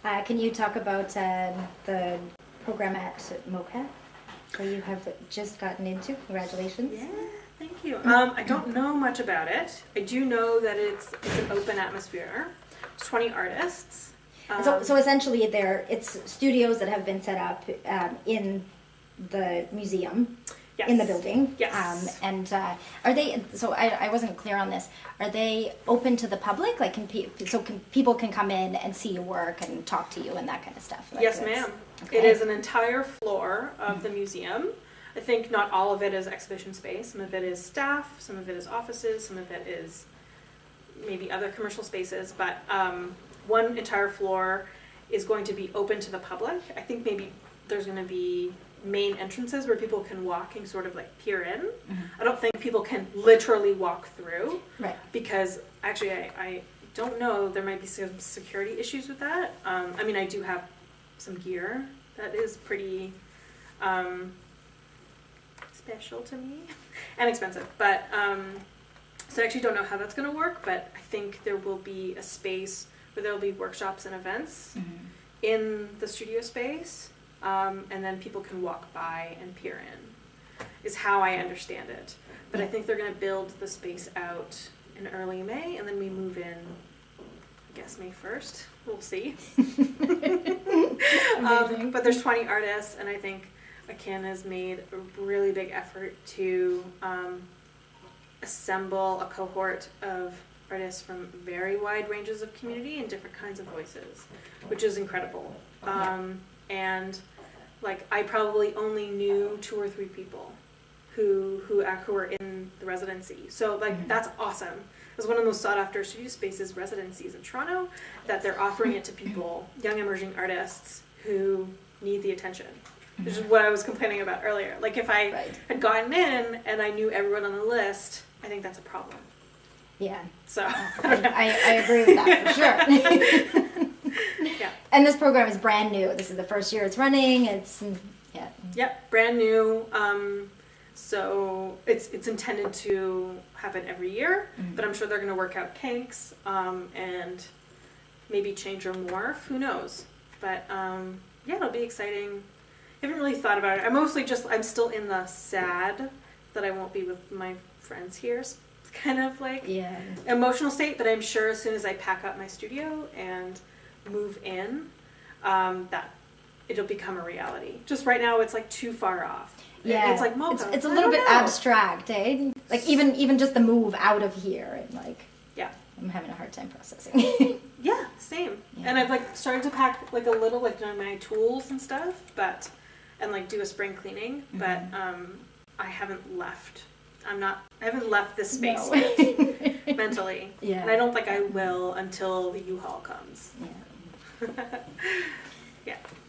Can you talk about the program at MOCCA, where you have just gotten into? Congratulations. Yeah, thank you. I don't know much about it. I do know that it's an open atmosphere. It's 20 artists. So essentially, it's studios that have been set up in the museum. Yes. In the building. Yes. And are they? So I wasn't clear on this. Are they open to the public? Like, people can come in and see your work and talk to you and that kind of stuff? Like, yes, ma'am. Okay. It is an entire floor of the museum. I think not all of it is exhibition space. Some of it is staff. Some of it is offices. Some of it is maybe other commercial spaces. But one entire floor is going to be open to the public. I think maybe there's going to be main entrances where people can walk and sort of like peer in. I don't think people can literally walk through. Right. Because actually I don't know, there might be some security issues with that. I mean, I do have some gear that is pretty special to me and expensive, but so I actually don't know how that's going to work, but I think there will be a space where there will be workshops and events in the studio space. And then people can walk by and peer in, is how I understand it. But I think they're going to build the space out in early May, and then we move in, I guess, May 1st. We'll see. But there's 20 artists, and I think ACAN has made a really big effort to assemble a cohort of artists from very wide ranges of community and different kinds of voices, which is incredible. And like, I probably only knew 2 or 3 people who were in the residency. So like, that's awesome. It's one of the most sought after studio spaces residencies in Toronto, that they're offering it to people, young emerging artists who need the attention, which is what I was complaining about earlier. Like, if I had gotten in and I knew everyone on the list, I think that's a problem. Yeah. So I agree with that for sure. Yeah. And this program is brand new. This is the first year it's running. Yep, brand new. So it's intended to happen every year, but I'm sure they're going to work out kinks and maybe change or morph. Who knows? But yeah, it'll be exciting. I haven't really thought about it. I'm still in the sad that I won't be with my friends here. It's kind of like emotional state, but I'm sure as soon as I pack up my studio and move in, that it'll become a reality. Just right now, it's like too far off. Yeah, it's like MOCCA. It's a little bit abstract, eh? Like even just the move out of here, and like I'm having a hard time processing. Yeah, same. Yeah. And I've like started to pack like a little like my tools and stuff, and like do a spring cleaning, but I haven't left. I haven't left this space yet, mentally. Yeah. And I don't think I will until the U-Haul comes. Yeah.